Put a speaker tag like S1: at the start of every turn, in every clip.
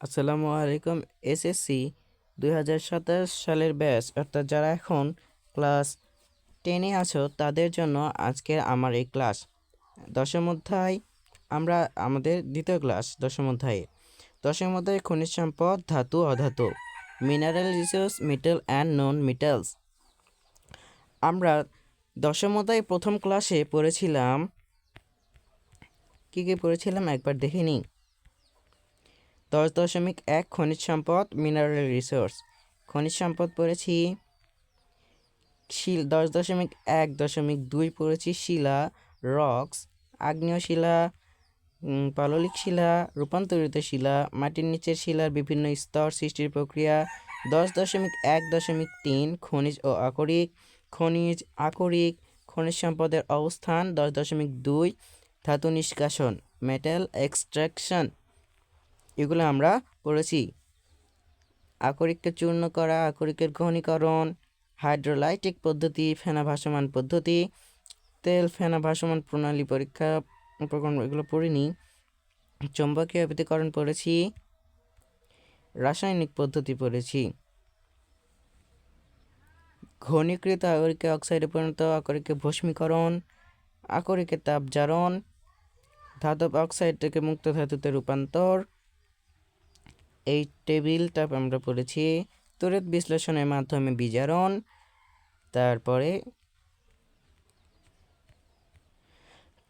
S1: আসসালামু আলাইকুম। এসএসসি 2027 সালের ব্যাচ অর্থাৎ যারা এখন ক্লাস 10-এ আছো তাদের জন্য আজকে আমার এই ক্লাস দশম অধ্যায়। আমরা আমাদের দ্বিতীয় ক্লাস দশম অধ্যায় খনিজ সম্পদ, ধাতু, অধাতু, mineral resource, metal and non metals. আমরা দশম অধ্যায় প্রথম ক্লাসে পড়েছিলাম কী পড়েছিলাম একবার দেখে নিই। 10.1 খনিজ সম্পদ, মিনারেল রিসোর্স। খনিজ সম্পদ পড়েছি 10.1.2 পড়েছি শিলা, রক্স, আগ্নেয় শিলা, পাললিক শিলা, রূপান্তরিত শিলা, মাটির নিচের শিলার বিভিন্ন স্তর সৃষ্টির প্রক্রিয়া। 10.1.3 খনিজ ও আকরিক। খনিজ সম্পদের অবস্থান। 10.2 ধাতু নিষ্কাশন, মেটাল এক্সট্রাকশন। এগুলো আমরা পড়েছি। আকরিককে চূর্ণ করা, আকরিকের ঘনীকরণ, হাইড্রোলাইটিক পদ্ধতি, ফেনা ভাসমান পদ্ধতি, তেল ফেনা ভাসমান প্রণালী পরীক্ষা প্রকরণ এগুলো পড়িনি। চৌম্বকীয় বিদ্যুতীকরণ পড়েছি, রাসায়নিক পদ্ধতি পড়েছি। ঘনীকৃত আকরিকে অক্সাইডে পরিণত, আকরিকে ভস্মীকরণ, আকরিকে তাপজারণ, ধাতব অক্সাইড থেকে মুক্ত ধাতুতে রূপান্তর, এই টেবিলটা আমরা পড়েছি। তড়িৎ বিশ্লেষণের মাধ্যমে বিজারণ, তারপরে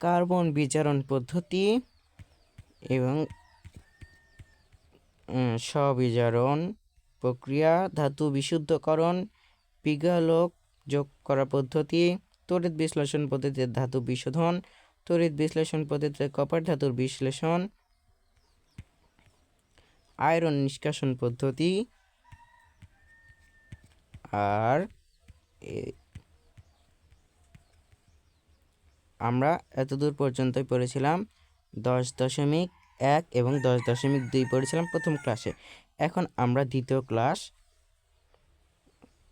S1: কার্বন বিজারণ পদ্ধতি এবং স্ববিজারণ প্রক্রিয়া, ধাতু বিশুদ্ধকরণ, পিগালোক যোগ করা পদ্ধতি, তড়িৎ বিশ্লেষণ পদ্ধতিতে ধাতু বিশোধন, তড়িৎ বিশ্লেষণ পদ্ধতিতে কপার ধাতুর বিশ্লেষণ, আয়রন নিষ্কাশন পদ্ধতি। আর আমরা এতদূর পর্যন্তই পড়েছিলাম। 10.1 এবং 10.2 পড়েছিলাম প্রথম ক্লাসে। এখন আমরা দ্বিতীয় ক্লাস,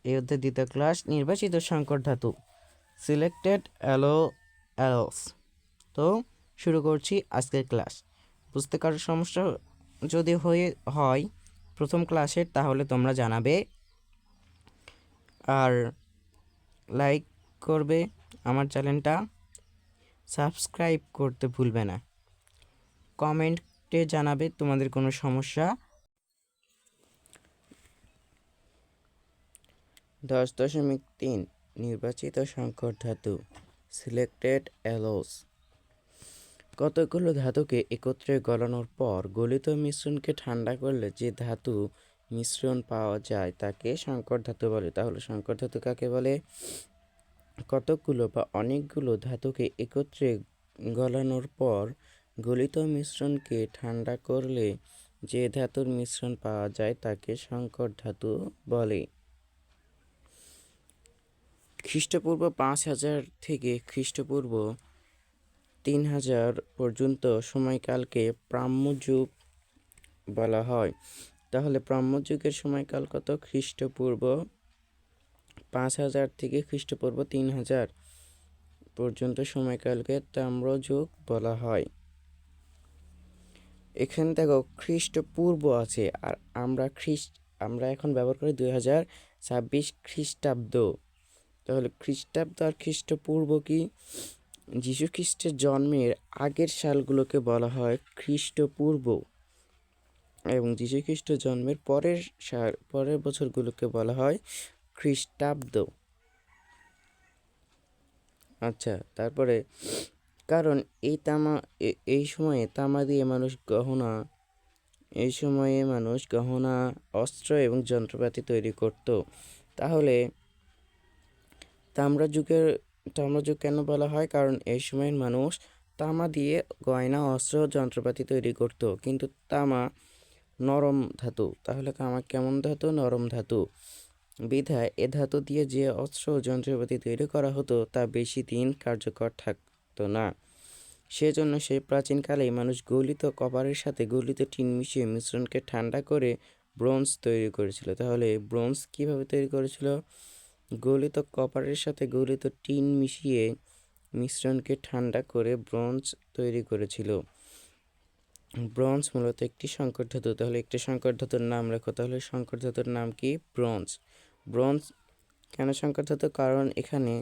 S1: এই অধ্যায় দ্বিতীয় ক্লাস, নির্বাচিত সংকর ধাতু, সিলেক্টেড অ্যালোস। তো শুরু করছি আজকের ক্লাস। বুঝতে কারোর সমস্যা যদি হয় প্রথম ক্লাসের তাহলে তোমরা জানাবে, আর লাইক করবে, আমার চ্যানেলটা সাবস্ক্রাইব করতে ভুলবে না, কমেন্টে জানাবে তোমাদের কোনো সমস্যা। 10.3 নির্বাচিত সংকর ধাতু, সিলেক্টেড অ্যালোস। কতগুলো ধাতুকে একত্রে গলানোর পর গলিত মিশ্রণকে ঠান্ডা করলে যে ধাতু মিশ্রণ পাওয়া যায় তাকে সংকর ধাতু বলে। তাহলে সংকর ধাতু কাকে বলে? কতগুলো বা অনেকগুলো ধাতুকে একত্রে গলানোর পর গলিত মিশ্রণকে ঠান্ডা করলে যে ধাতুর মিশ্রণ পাওয়া যায় তাকে সংকর ধাতু বলে। খ্রিস্টপূর্ব 5000 থেকে খ্রিস্টপূর্ব 3000 পর্যন্ত সময়কালকে প্রাম্যযুগ বলা হয়। তাহলে প্রাম্যযুগের সময়কাল কত? খ্রিস্টপূর্ব 5000 থেকে খ্রিস্টপূর্ব 3000 পর্যন্ত সময়কালকে তাম্রযুগ বলা হয়। এখানে দেখো খ্রিস্টপূর্ব আছে, আর আমরা এখন ব্যবহার করি 2026 খ্রিস্টাব্দ। তাহলে খ্রিস্টাব্দ আর খ্রিস্টপূর্ব কি? যীশু খ্রিস্টের জন্মের আগের সালগুলোকে বলা হয় খ্রিস্টপূর্ব, এবং যীশু খ্রিস্ট জন্মের পরের বছরগুলোকে বলা হয় খ্রিস্টাব্দ। আচ্ছা, তারপরে কারণ এই সময়ে তামা দিয়ে মানুষ গহনা, অস্ত্র এবং যন্ত্রপাতি তৈরি করত। তাহলে তাম্রযুগ কেন বলা হয়? কারণ এই সময়ের মানুষ তামা দিয়ে গয়না, অস্ত্র, যন্ত্রপাতি তৈরি করত। কিন্তু তামা নরম ধাতু, তাহলে তামা কেমন ধাতু? নরম ধাতু। বিধায় এ ধাতু দিয়ে যে অস্ত্র ও যন্ত্রপাতি তৈরি করা হতো তা বেশি দিন কার্যকর থাকতো না। সেজন্য সেই প্রাচীনকালেই মানুষ গলিত কপারের সাথে গলিত টিন মিশিয়ে মিশ্রণকে ঠান্ডা করে ব্রোঞ্জ তৈরি করেছিল। তাহলে ব্রোঞ্জ কিভাবে তৈরি করেছিল? গলিত কপারের সাথে গলিত টিন মিশিয়ে মিশ্রণকে ঠান্ডা করে ব্রোঞ্জ তৈরি করেছিল। ব্রোঞ্জ মূলত একটি সংকর ধাতু। তাহলে একটি সংকর ধাতুর নাম লেখো। তাহলে সংকর ধাতুর নাম কি? ব্রোঞ্জ। ব্রোঞ্জ কেন সংকর ধাতু? কারণ এখানে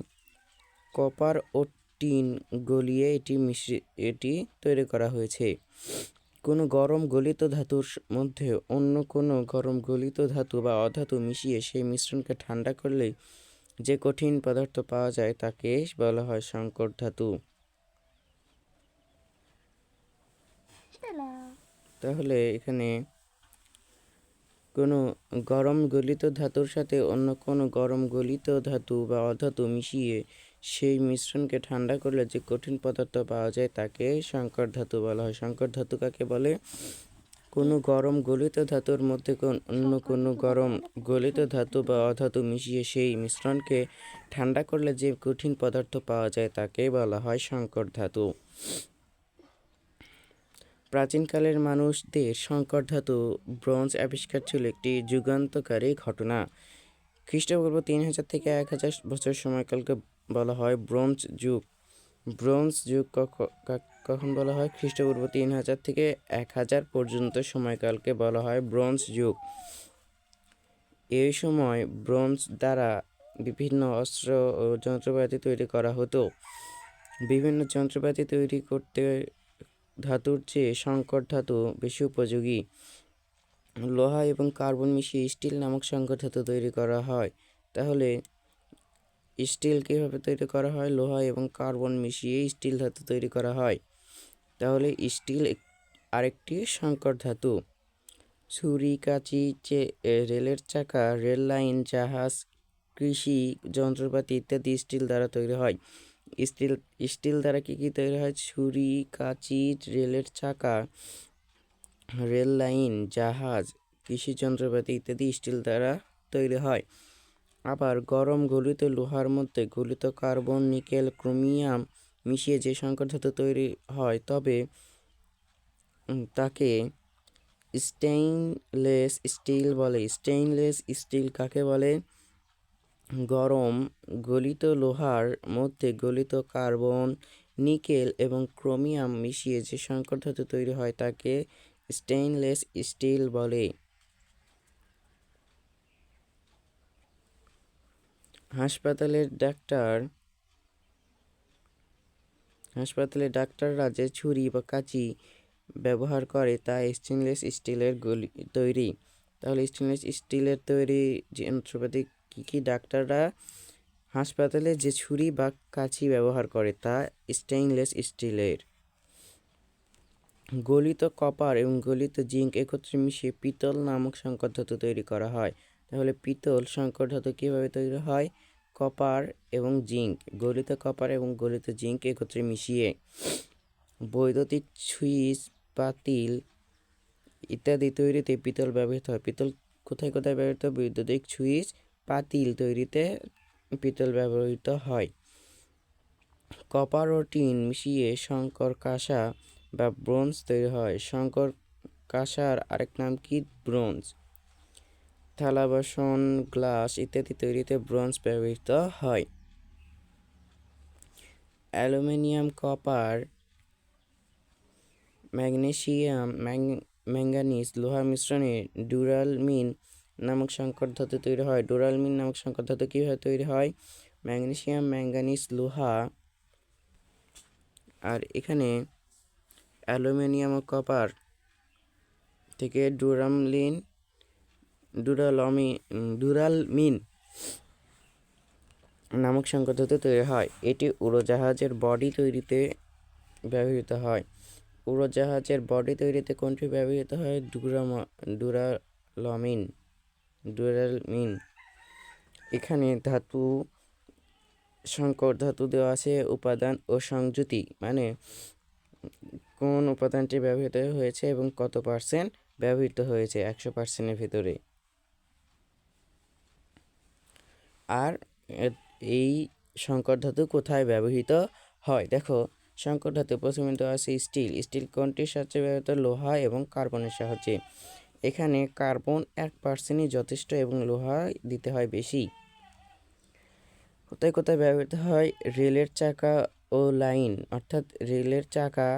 S1: কপার ও টিন গলিয়ে এটি তৈরি করা হয়েছে। কোনো গরম গলিত ধাতুর মধ্যে অন্য কোনো গরম গলিত ধাতু বা অধাতু মিশিয়ে সেই মিশ্রণকে ঠান্ডা করলেই যে কঠিন পদার্থ পাওয়া যায় তাকে বলা হয় সংকর ধাতু। তাহলে এখানে কোনো গরম গলিত ধাতুর সাথে অন্য কোনো গরম গলিত ধাতু বা অধাতু মিশিয়ে সেই মিশ্রণকে ঠান্ডা করলে যে কঠিন পদার্থ পাওয়া যায় তাকে সংকর ধাতু বলা হয়। সংকর ধাতু কাকে বলে? কোনো গরম গলিত ধাতুর মধ্যে অন্য কোনো গরম গলিত ধাতু বা অধাতু মিশিয়ে সেই মিশ্রণকে ঠান্ডা করলে যে কঠিন পদার্থ পাওয়া যায় তাকে বলা হয় সংকর ধাতু। প্রাচীনকালের মানুষদের সংকর ধাতু ব্রোঞ্জ আবিষ্কার ছিল একটি যুগান্তকারী ঘটনা। খ্রিস্টপূর্ব 3000 থেকে 1000 বছর সময়কালকে বলা হয় ব্রোঞ্জ যুগ। ব্রোঞ্জ যুগ কখন বলা হয়? খ্রিস্টপূর্ব 3000 থেকে 1000 পর্যন্ত সময়কালকে বলা হয় ব্রোঞ্জ যুগ। এই সময় ব্রোঞ্জ দ্বারা বিভিন্ন অস্ত্র ও যন্ত্রপাতি তৈরি করা হতো। বিভিন্ন যন্ত্রপাতি তৈরি করতে ধাতুর চেয়ে সংকর ধাতু বেশি উপযোগী। লোহা এবং কার্বন মিশিয়ে স্টিল নামক সংকর ধাতু তৈরি করা হয়। তাহলে স্টিল কীভাবে তৈরি করা হয়? লোহা এবং কার্বন মিশিয়ে স্টিল ধাতু তৈরি করা হয়। তাহলে স্টিল আরেকটি সংকর ধাতু। ছুরি, কাঁচি, রেলের চাকা, রেল লাইন, জাহাজ, কৃষি যন্ত্রপাতি ইত্যাদি স্টিল দ্বারা তৈরি হয়। স্টিল দ্বারা কী কী তৈরি হয়? ছুরি, কাঁচি, রেলের চাকা, রেল লাইন, জাহাজ, কৃষি যন্ত্রপাতি ইত্যাদি স্টিল দ্বারা তৈরি হয়। আবার গরম গলিত লোহার মধ্যে গলিত কার্বন, নিকেল, ক্রোমিয়াম মিশিয়ে যে সংকর ধাতু তৈরি হয় তবে তাকে স্টেইনলেস স্টিল বলে। স্টেইনলেস স্টিল কাকে বলে? গরম গলিত লোহার মধ্যে গলিত কার্বন, নিকেল এবং ক্রোমিয়াম মিশিয়ে যে সংকর ধাতু তৈরি হয় তাকে স্টেইনলেস স্টিল বলে। হাসপাতালে ডাক্তাররা যে ছুরি বা কাঁচি ব্যবহার করে তা স্টেনলেস স্টিলের তৈরি। তাহলে স্টেনলেস স্টিলের তৈরি যন্ত্রপাতি কী কী? ডাক্তাররা হাসপাতালে যে ছুরি বা কাঁচি ব্যবহার করে তা স্টেইনলেস স্টিলের। গলিত কপার এবং গলিত জিঙ্ক একত্রে মিশিয়ে পিতল নামক সংকর ধাতু তৈরি করা হয়। তাহলে পিতল সংকর ধাতু কীভাবে তৈরি হয়? কপার এবং জিঙ্ক, গলিত কপার এবং গলিত জিঙ্ক একত্রে মিশিয়ে। বৈদ্যুতিক সুইচ, পাতিল ইত্যাদি তৈরিতে পিতল ব্যবহৃত হয়। পিতল কোথায় কোথায় ব্যবহৃত? বৈদ্যুতিক সুইচ, পাতিল তৈরিতে পিতল ব্যবহৃত হয়। কপার ও টিন মিশিয়ে সংকর কাঁসা বা ব্রোঞ্জ তৈরি হয়। সংকর কাঁসার আরেক নাম কি? ব্রোঞ্জ। থালা বাসন, গ্লাস ইত্যাদি তৈরিতে ব্রোঞ্জ ব্যবহৃত হয়। অ্যালুমিনিয়াম, কপার, ম্যাগনেসিয়াম, ম্যাঙ্গানিজ লোহা মিশ্রণে ডুরালমিন নামক সংকর ধাতু তৈরি হয়। ডুরালমিন নামক সংকর ধাতু কীভাবে তৈরি হয়? ম্যাগনেসিয়াম, ম্যাঙ্গানিজ লোহা আর এখানে অ্যালুমিনিয়াম ও কপার থেকে ডুরালমিন নামক সংকর ধাতু তৈরি হয়। এটি উড়োজাহাজের বডি তৈরিতে ব্যবহৃত হয়। উড়োজাহাজের বডি তৈরিতে কোনটি ব্যবহৃত হয়? ডুরালমিন। এখানে সংকর ধাতু দেওয়া আছে উপাদান ও সংযুতি, মানে কোন উপাদানটি ব্যবহৃত হয়েছে এবং কত পার্সেন্ট ব্যবহৃত হয়েছে 100%-এর ভিতরে। আর এই সংকর ধাতু কোথায় ব্যবহৃত হয়? দেখো, সংকর ধাতু প্রথমে দেওয়া আছে স্টিল কোনটির সাহায্যে ব্যবহৃত? লোহা এবং কার্বনের সাহায্যে। এখানে কার্বন 1%-ই যথেষ্ট এবং লোহা দিতে হয় বেশি। কোথায় কোথায় ব্যবহৃত হয়? রেলের চাকা ও লাইন, অর্থাৎ রেলের চাকা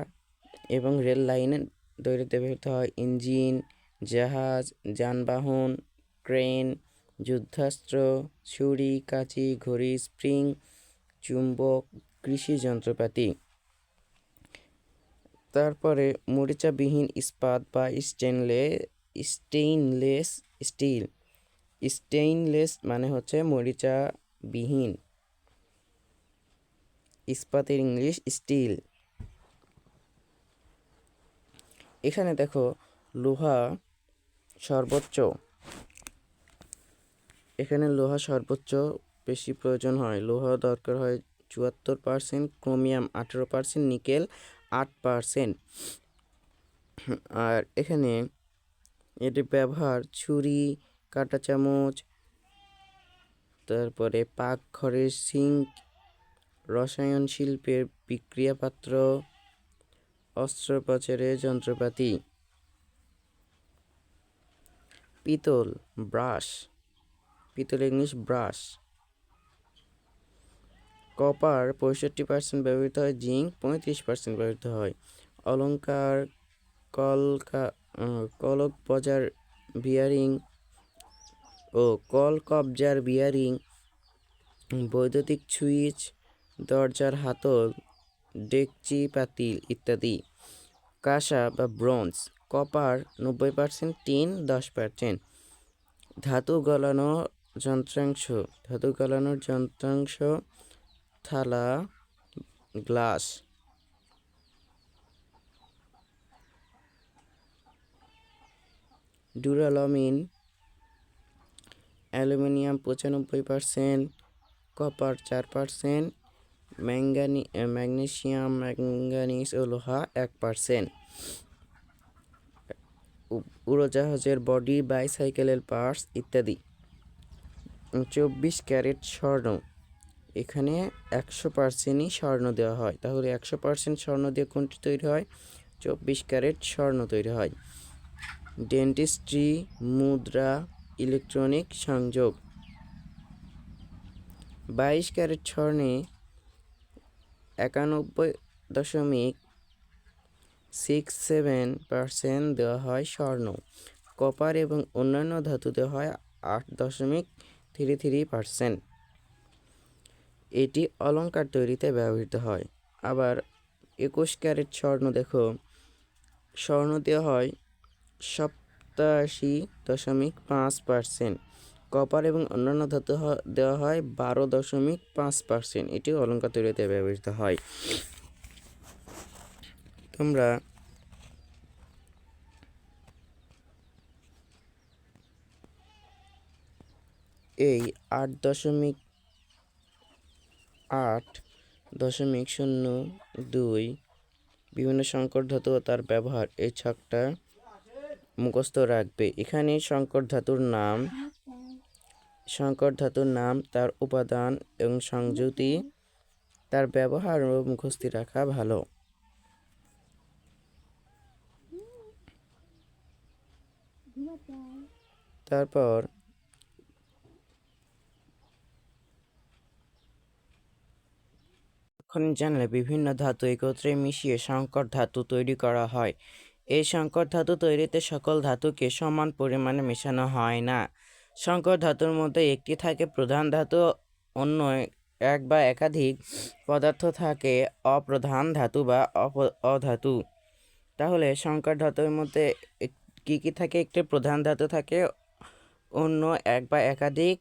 S1: এবং রেল লাইনের তৈরিতে ব্যবহৃত হয় ইঞ্জিন, জাহাজ, যানবাহন, ক্রেন, যুদ্ধাস্ত্র, ছুরি, কাঁচি, ঘড়ি, স্প্রিং, চুম্বক, কৃষি যন্ত্রপাতি। তারপরে মরিচাবিহীন ইস্পাত বা স্টেইনলেস স্টিল। স্টেইনলেস মানে হচ্ছে মরিচাবিহীন, ইস্পাতের ইংলিশ স্টিল। এখানে দেখো লোহা সর্বোচ্চ, এখানে লোহা সর্বোচ্চ বেশি প্রয়োজন হয়। লোহা দরকার হয় 74%, ক্রোমিয়াম 18%, নিকেল 8%। আর এখানে এটি ব্যবহার ছুরি, কাঁটা চামচ, তারপরে পাকঘরের সিঙ্ক, রসায়ন শিল্পের বিক্রিয়াপাত্র, অস্ত্রোপচারের যন্ত্রপাতি। পিতল ব্রাশ, পিতল ইংলিশ ব্রাশ। কপার 65% ব্যবহৃত হয়, জিঙ্ক 35% ব্যবহৃত হয়। অলংকার কলকবজার বিয়ারিং ও কলকবজার বিয়ারিং, বৈদ্যুতিক সুইচ, দরজার হাতল, ডেকচি, পাতিল ইত্যাদি। কাঁসা বা ব্রোঞ্জ, কপার 90%, টিন 10%। ধাতু গলানোর যন্ত্রাংশ, থালা, গ্লাস। ডুরালমিন, অ্যালুমিনিয়াম 95%, কপার 4%, ম্যাগনেসিয়াম ও লোহা 1%। উড়োজাহাজের বডি, বাইসাইকেলের পার্টস ইত্যাদি। 24 ক্যারেট স্বর্ণ, এখানে 100%ই স্বর্ণ দেওয়া হয়। তাহলে 100% স্বর্ণ দিয়ে কোনটি তৈরি হয়? 24 ক্যারেট স্বর্ণ তৈরি হয়। ডেন্টিস্ট্রি, মুদ্রা, ইলেকট্রনিক সংযোগ। 22 ক্যারেট স্বর্ণে 91.67% দেওয়া হয় স্বর্ণ। কপার এবং অন্যান্য ধাতু দেওয়া হয় 8.33%। এটি অলংকার তৈরিতে ব্যবহৃত হয়। আবার 21 ক্যারেট স্বর্ণ দেখো, স্বর্ণ দেওয়া হয় 87.5%। কপার এবং অন্যান্য ধাতু দেওয়া হয় 12.5%। এটি অলংকার তৈরিতে ব্যবহৃত হয়। তোমরা এই 8.8.02 বিভিন্ন সংকর ধাতু ও তার ব্যবহার, এই ছকটা মুখস্থ রাখবে। এখানে সংকর ধাতুর নাম, তার উপাদান এবং সংযুতি, তার ব্যবহার ও মুখস্থ রাখা ভালো। তারপর খনিজ জানলে বিভিন্ন ধাতু একত্রে মিশিয়ে সংকর ধাতু তৈরি করা হয়। এই সংকর ধাতু তৈরিতে সকল ধাতুকে সমান পরিমাণে মেশানো হয় না। সংকর ধাতুর মধ্যে একটি থাকে প্রধান ধাতু, অন্য এক বা একাধিক পদার্থ থাকে অপ্রধান ধাতু বা অধাতু। তাহলে সংকর ধাতুর মধ্যে কি কি থাকে? একটি প্রধান ধাতু থাকে, অন্য এক বা একাধিক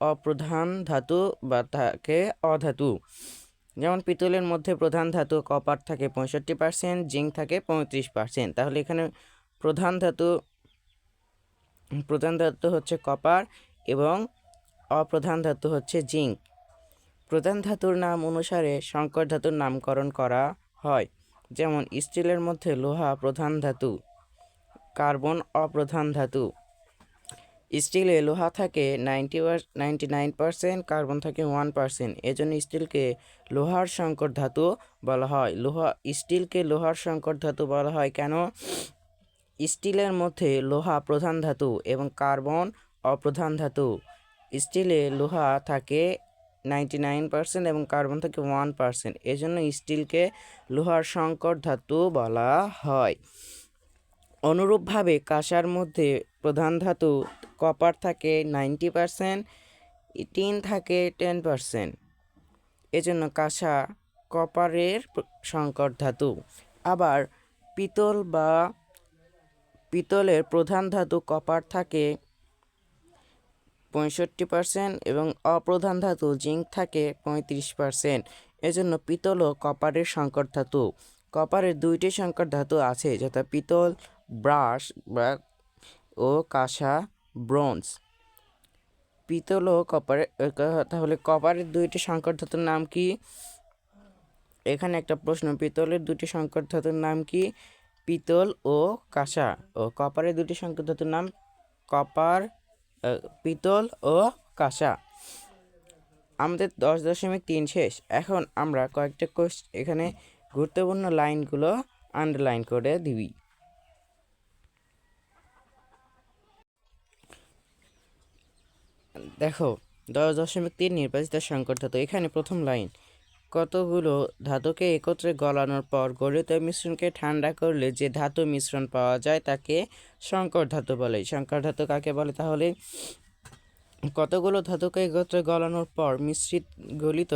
S1: অপ্রধান ধাতু বা থাকে অধাতু। যেমন পিতলের মধ্যে প্রধান ধাতু কপার থাকে 65%, জিঙ্ক থাকে 35%। তাহলে এখানে প্রধান ধাতু হচ্ছে কপার এবং অপ্রধান ধাতু হচ্ছে জিঙ্ক। প্রধান ধাতুর নাম অনুসারে সংকর ধাতুর নামকরণ করা হয়। যেমন স্টিলের মধ্যে লোহা প্রধান ধাতু, কার্বন অপ্রধান ধাতু। স্টিলে লোহা থাকে 99%, কার্বন থাকে 1%। এজন্য স্টিলকে লোহার সংকর ধাতু বলা হয়। স্টিলকে লোহার সংকর ধাতু বলা হয় কেন? স্টিলের মধ্যে লোহা প্রধান ধাতু এবং কার্বন অপ্রধান ধাতু। স্টিলে লোহা থাকে 99% এবং কার্বন থাকে 1%। এজন্য স্টিলকে লোহার সংকর ধাতু বলা হয়। অনুরূপভাবে কাঁসার মধ্যে প্রধান ধাতু কপার থাকে 90%, টিন থাকে 10%। এজন্য কাঁসা কপারের সংকর ধাতু। আবার পিতলের প্রধান ধাতু কপার থাকে 65% এবং অপ্রধান ধাতু জিঙ্ক থাকে 35%। এজন্য পিতল ও কপারের সংকর ধাতু। কপারের দুইটি সংকর ধাতু আছে, যথা পিতল ব্রাশ ও কাঁসা ব্রোঞ্জ। পিতল ও কপারের তাহলে কপারের দুইটি সংকর ধাতুর নাম কি? এখানে একটা প্রশ্ন, পিতলের দুটি সংকর ধাতুর নাম কি? পিতল ও কাঁসা। ও কপারের দুটি সংকর ধাতুর নাম পিতল ও কাঁসা। আমাদের 10.3 শেষ। এখন আমরা কয়েকটা এখানে গুরুত্বপূর্ণ লাইনগুলো আন্ডারলাইন করে দিবি। দেখো 10.3 নির্বাচিত সংকর ধাতু। এখানে প্রথম লাইন, কতগুলো ধাতুকে একত্রে গলানোর পর গলিত মিশ্রণকে ঠান্ডা করলে যে ধাতু মিশ্রণ পাওয়া যায় তাকে সংকর ধাতু বলে। সংকর ধাতু কাকে বলে? তাহলে কতগুলো ধাতুকে একত্রে গলানোর পর গলিত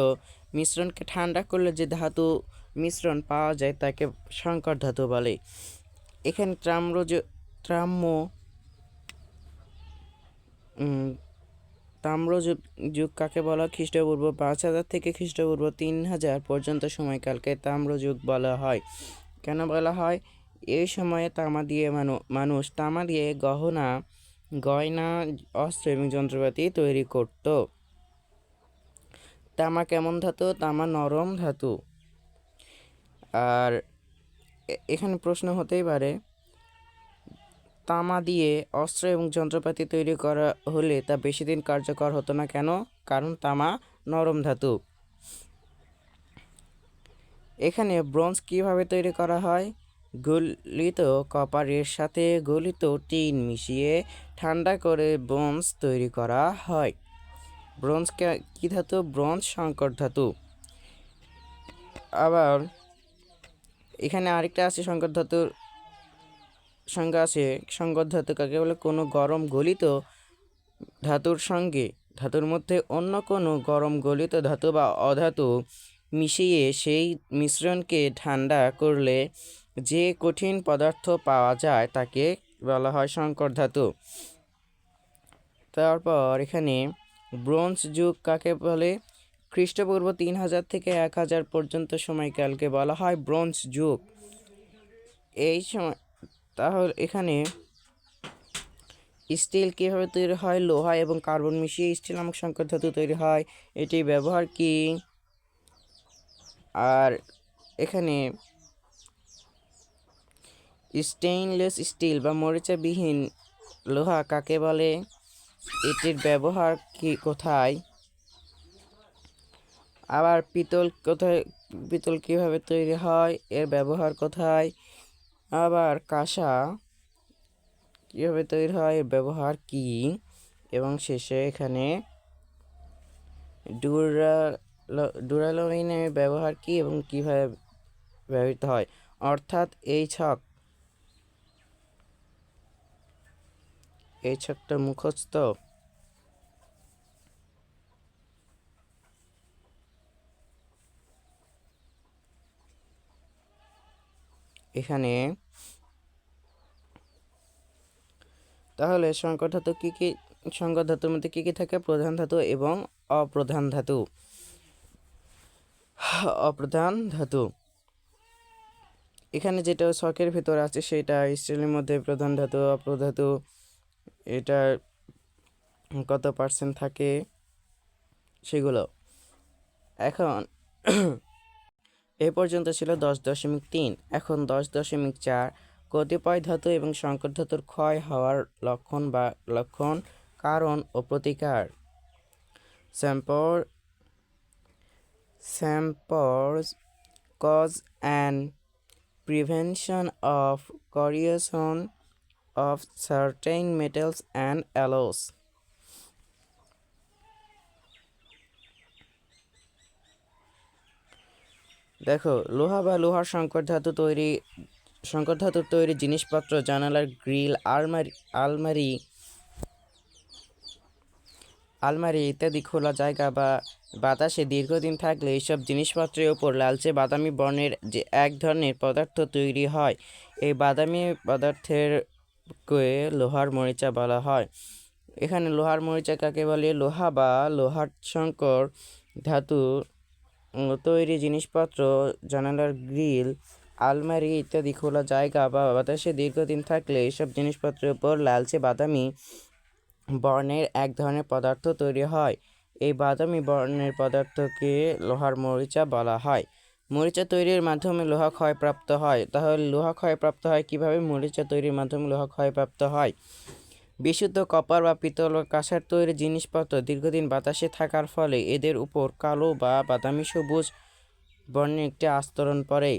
S1: মিশ্রণকে ঠান্ডা করলে যে ধাতু মিশ্রণ পাওয়া যায় তাকে সংকর ধাতু বলে। এখানে তাম্রযুগ কাকে বলা? খ্রিস্টপূর্ব 5000 থেকে খ্রিস্টপূর্ব 3000 পর্যন্ত সময়কালকে তাম্রযুগ বলা হয়। কেন বলা হয়? এই সময়ে তামা দিয়ে মানুষ তামা দিয়ে গয়না, অস্ত্র এবং যন্ত্রপাতি তৈরি করত। তামা কেমন ধাতু? তামা নরম ধাতু। আর এখানে প্রশ্ন হতেই পারে, তামা দিয়ে অস্ত্র এবং যন্ত্রপাতি তৈরি করা হলে তা বেশি দিন কার্যকর হতো না। কেন? কারণ তামা নরম ধাতু। এখানে ব্রোঞ্জ কিভাবে তৈরি করা হয়? গলিত কপারের সাথে গলিত টিন মিশিয়ে ঠান্ডা করে ব্রোঞ্জ তৈরি করা হয়। ব্রোঞ্জ কি ধাতু? ব্রোঞ্জ সংকর ধাতু। আবার এখানে আরেকটা আছে সংকর ধাতুর সংজ্ঞা আছে। সংকর ধাতু কাকে বলে? কোনো গরম গলিত ধাতুর সঙ্গে ধাতুর মধ্যে অন্য কোনো গরম গলিত ধাতু বা অধাতু মিশিয়ে সেই মিশ্রণকে ঠান্ডা করলে যে কঠিন পদার্থ পাওয়া যায় তাকে বলা হয় সংকর ধাতু। তারপর এখানে ব্রোঞ্জ যুগ কাকে বলে? খ্রিস্টপূর্ব 3000 থেকে 1000 পর্যন্ত সময়কালকে বলা হয় ব্রোঞ্জ যুগ। এই সময় তাহলে এখানে স্টিল কীভাবে তৈরি হয়? লোহা এবং কার্বন মিশিয়ে স্টিল নামক সংকর ধাতু তৈরি হয়। এটি ব্যবহার কি? আর এখানে স্টেইনলেস স্টিল বা মরিচাবিহীন লোহা কাকে বলে? এটির ব্যবহার কি কোথায়? আবার পিতল কিভাবে তৈরি হয়? এর ব্যবহার কোথায়? আবার কাঁসা কীভাবে তৈরি হয়? এর ব্যবহার কি? এবং শেষে এখানে ডুরালোইনের ব্যবহার কি এবং কিভাবে ব্যবহৃত হয়? অর্থাৎ এই ছকটা মুখস্থ। এখানে তাহলে সংকর ধাতুর মধ্যে কি কি থাকে? প্রধান ধাতু এবং অপ্রধান ধাতু। এখানে যেটা ছকের ভিতর আছে সেটা স্টিলের মধ্যে প্রধান ধাতু, অপ্রধাতু, এটা কত পার্সেন্ট থাকে সেগুলো। এখন এ পর্যন্ত ছিল 10.3। এখন 10.4 কতিপয় ধাতু এবং সংকর ধাতুর ক্ষয় হওয়ার লক্ষণ, কারণ ও প্রতিকার। Samples, cause and prevention of corrosion of certain metals and alloys. দেখো, লোহা বা লোহার সংকর ধাতু তৈরি সংকর ধাতুর তৈরি জিনিসপত্র, জানালার গ্রিল, আলমারি আলমারি ইত্যাদি খোলা জায়গা বা বাতাসে দীর্ঘদিন থাকলে এইসব জিনিসপত্রের ওপর লালচে বাদামি বর্ণের যে এক ধরনের পদার্থ তৈরি হয়। এই বাদামি পদার্থের কে লোহার মরিচা বলা হয়। এখানে লোহার মরিচা কাকে বলে? লোহা বা লোহার সংকর ধাতু তৈরি জিনিসপত্র, জানালার গ্রিল, আলমারি ইত্যাদি খোলা জায়গা বা বাতাসে দীর্ঘদিন থাকলে এইসব জিনিসপত্রের উপর লালচে বাদামি বর্ণের এক ধরনের পদার্থ তৈরি হয়। এই বাদামি বর্ণের পদার্থকে লোহার মরিচা বলা হয়। মরিচা তৈরির মাধ্যমে লোহা ক্ষয়প্রাপ্ত হয়। তাহলে লোহা ক্ষয়প্রাপ্ত হয় কিভাবে? মরিচা তৈরির মাধ্যমে লোহা ক্ষয়প্রাপ্ত হয়। বিশুদ্ধ কপার বা পিতল বা কাঁসার তৈরি জিনিসপত্র দীর্ঘদিন বাতাসে থাকার ফলে এদের উপর কালো বা বাদামি সবুজ বর্ণের একটি আস্তরণ পড়ে।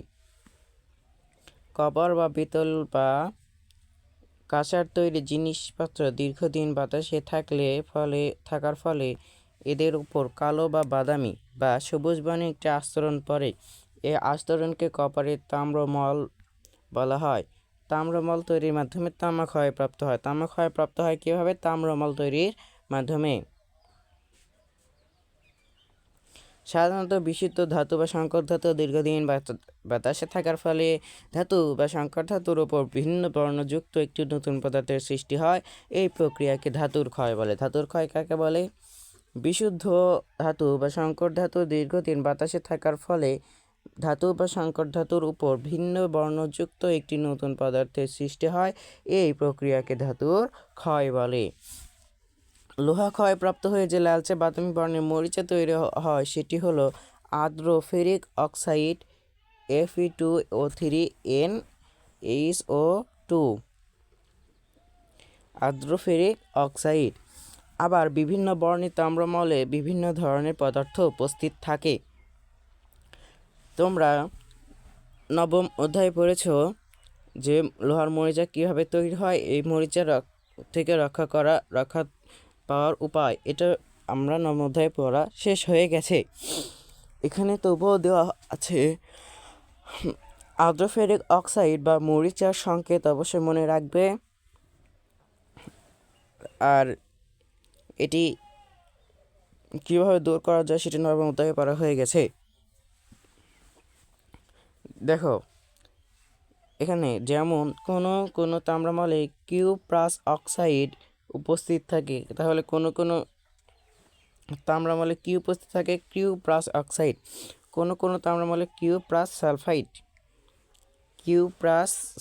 S1: কপার বা পিতল বা কাঁসার তৈরি জিনিসপত্র দীর্ঘদিন বাতাসে থাকার ফলে এদের উপর কালো বা বাদামি বা সবুজ বর্ণের একটি আস্তরণ পড়ে। এই আস্তরণকে কপারের তাম্রমল বলা হয়। তাম্রমল তৈরির মাধ্যমে তামা ক্ষয়প্রাপ্ত হয়। তামা ক্ষয়প্রাপ্ত হয় কীভাবে? তাম্রমল তৈরির মাধ্যমে। সাধারণত বিশুদ্ধ ধাতু বা সংকর ধাতু দীর্ঘদিন বাতাসে থাকার ফলে ধাতু বা সংকর ধাতুর উপর ভিন্ন বর্ণযুক্ত একটি নতুন পদার্থের সৃষ্টি হয়। এই প্রক্রিয়াকে ধাতুর ক্ষয় বলে। ধাতুর ক্ষয় কাকে বলে? বিশুদ্ধ ধাতু বা সংকর ধাতু দীর্ঘদিন বাতাসে থাকার ফলে ধাতু বা সংকর ধাতুর উপর ভিন্ন বর্ণযুক্ত একটি নতুন পদার্থের সৃষ্টি হয়। এই প্রক্রিয়াকে ধাতুর ক্ষয় বলে। লোহা ক্ষয়প্রাপ্ত হয়ে যে লালচে বাদামি বর্ণের মরিচা তৈরি হয় সেটি হলো আর্দ্র ফেরিক অক্সাইড Fe2O3NH2। আর্দ্র ফেরিক অক্সাইড। আবার বিভিন্ন বর্ণের তাম্রমলে বিভিন্ন ধরনের পদার্থ উপস্থিত থাকে। তোমরা নবম অধ্যায়ে পড়েছ যে লোহার মরিচা কীভাবে তৈরি হয়, এই মরিচা থেকে রক্ষা পাওয়ার উপায়, এটা আমরা নবম অধ্যায়ে পড়া শেষ হয়ে গেছে। এখানে তবুও দেওয়া আছে আর্দ্র ফেরিক অক্সাইড বা মরিচার সংকেত অবশ্যই মনে রাখবে। আর এটি কীভাবে দূর করা যায় সেটি নবম অধ্যায়ে পড়া হয়ে গেছে। দেখো এখানে যেমন কোনো তাম্রমলে কিউপ্রাস অক্সাইড উপস্থিত থাকে, তাহলে কোনো তাম্রমলে কি উপস্থিত থাকে? Cuprous oxide. কোনো তাম্রমলে কিউপ্রাস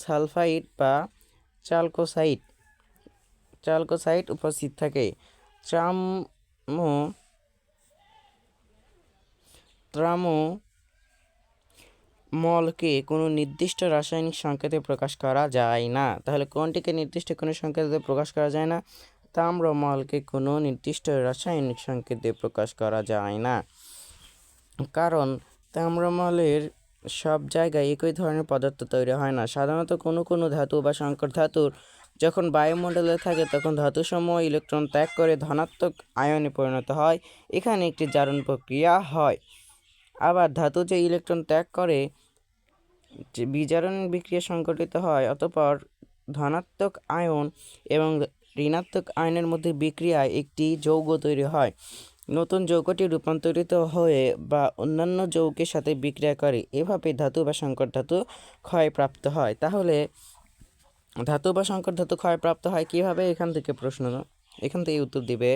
S1: সালফাইড বা চালকোসাইড উপস্থিত থাকে। মলকে কোনো নির্দিষ্ট রাসায়নিক সংকেতে প্রকাশ করা যায় না। তাহলে কোনটিকে নির্দিষ্ট কোনো সংকেতে প্রকাশ করা যায় না? তাম্রমলকে কোনো নির্দিষ্ট রাসায়নিক সংকেতে প্রকাশ করা যায় না, কারণ তাম্রমলের সব জায়গায় একই ধরনের পদার্থ তৈরি হয় না। সাধারণত কোনো ধাতু বা সংকর ধাতুর যখন বায়ুমণ্ডলে থাকে তখন ধাতুসমূহ ইলেকট্রন ত্যাগ করে ধনাত্মক আয়নে পরিণত হয়। এখানে একটি জারণ প্রক্রিয়া হয়। আবার ধাতু যে ইলেকট্রন ত্যাগ করে যে বিজারণ বিক্রিয়া সংঘটিত হয়, অতঃপর ধনাত্মক আয়ন এবং ঋণাত্মক আয়নের মধ্যে বিক্রিয়ায় একটি যৌগ তৈরি হয়। নতুন যৌগটি রূপান্তরিত হয়ে বা অন্যান্য যৌগের সাথে বিক্রিয়া করে। এভাবে ধাতু বা সংকর ধাতু ক্ষয়প্রাপ্ত হয়। তাহলে ধাতু বা সংকর ধাতু ক্ষয়প্রাপ্ত হয় কিভাবে? এখান থেকে উত্তর দিবে।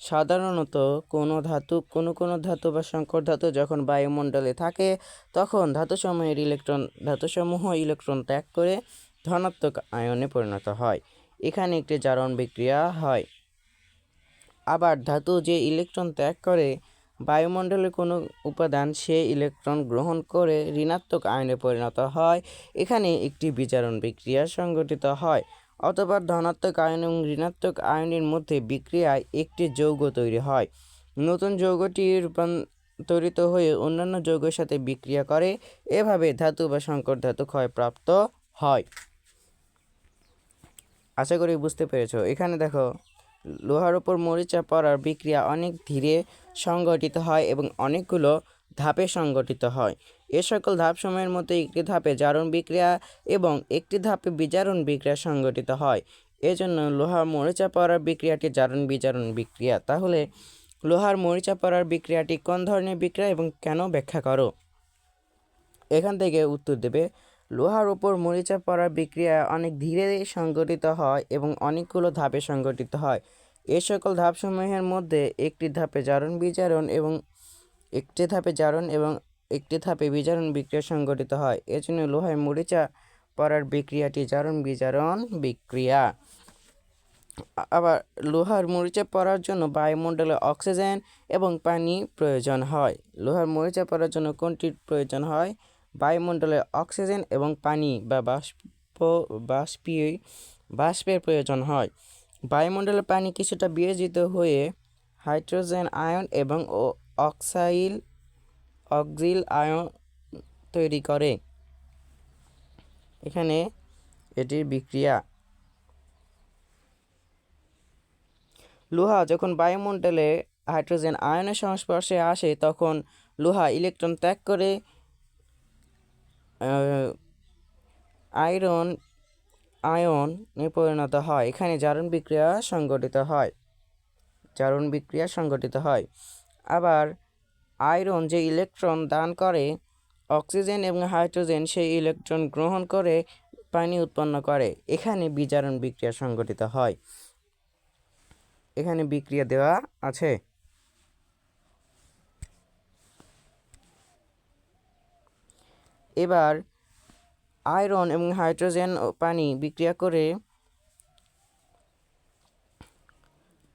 S1: সাধারণত কোনো ধাতু বা সংকর ধাতু যখন বায়ুমণ্ডলে থাকে তখন ধাতুসমূহ ইলেকট্রন ত্যাগ করে ধনাত্মক আয়নে পরিণত হয়। এখানে একটি জারণ বিক্রিয়া হয়। আবার ধাতু যে ইলেকট্রন ত্যাগ করে বায়ুমণ্ডলের কোনো উপাদান সে ইলেকট্রন গ্রহণ করে ঋণাত্মক আয়নে পরিণত হয়। এখানে একটি বিজারণ বিক্রিয়া সংঘটিত হয়। অথবা ধনাত্মক আয়ন এবং ঋণাত্মক আয়নের মধ্যে বিক্রিয়ায় একটি যৌগ তৈরি হয়। নতুন যৌগটি রূপান্তরিত হয়ে অন্যান্য যৌগের সাথে বিক্রিয়া করে। এভাবে ধাতু বা সংকর ধাতু ক্ষয়প্রাপ্ত হয়। আশা করি বুঝতে পেরেছ। এখানে দেখো লোহার উপর মরিচা পড়ার বিক্রিয়া অনেক ধীরে সংঘটিত হয় এবং অনেকগুলো ধাপে সংঘটিত হয়। এ সকল ধাপসমূহের মধ্যে একটি ধাপে জারণ বিক্রিয়া এবং একটি ধাপে বিজারণ বিক্রিয়া সংঘটিত হয়। এজন্য লোহা মরিচা পড়ার বিক্রিয়াটি জারণ বিজারণ বিক্রিয়া। তাহলে লোহার মরিচা পড়ার বিক্রিয়াটি কোন ধরনের বিক্রিয়া এবং কেন ব্যাখ্যা করো। এখান থেকে উত্তর দেবে, লোহার উপর মরিচা পড়ার বিক্রিয়া অনেক ধীরে সংঘটিত হয় এবং অনেকগুলো ধাপে সংঘটিত হয়। এ সকল ধাপসমূহের মধ্যে একটি ধাপে জারণ বিজারণ এবং একটি ধাপে বিজারণ বিক্রিয়া সংঘটিত হয়। এজন্য লোহায় মরিচা পড়ার বিক্রিয়াটি জারণ বিজারণ বিক্রিয়া। আবার লোহার মরিচা পড়ার জন্য বায়ুমণ্ডলে অক্সিজেন এবং পানি প্রয়োজন হয়। লোহার মরিচা পড়ার জন্য কোনটির প্রয়োজন হয়? বায়ুমণ্ডলে অক্সিজেন এবং পানি বা বাষ্পের প্রয়োজন হয়। বায়ুমণ্ডলে পানি কিছুটা বিয়োজিত হয়ে হাইড্রোজেন আয়ন এবং অক্সিল আয়ন তৈরি করে। এখানে এটির বিক্রিয়া। লোহা যখন বায়ুমণ্ডলে হাইড্রোজেন আয়নের সংস্পর্শে আসে তখন লোহা ইলেকট্রন ত্যাগ করে আয়নে পরিণত হয়। এখানে জারণ বিক্রিয়া সংঘটিত হয়। আবার আয়রন যে ইলেকট্রন দান করে অক্সিজেন এবং হাইড্রোজেন সেই ইলেকট্রন গ্রহণ করে পানি উৎপন্ন করে। এখানে বিজারণ বিক্রিয়া সংঘটিত হয়। এখানে বিক্রিয়া দেওয়া আছে। এবার আয়রন এবং হাইড্রোজেন ও পানি বিক্রিয়া করে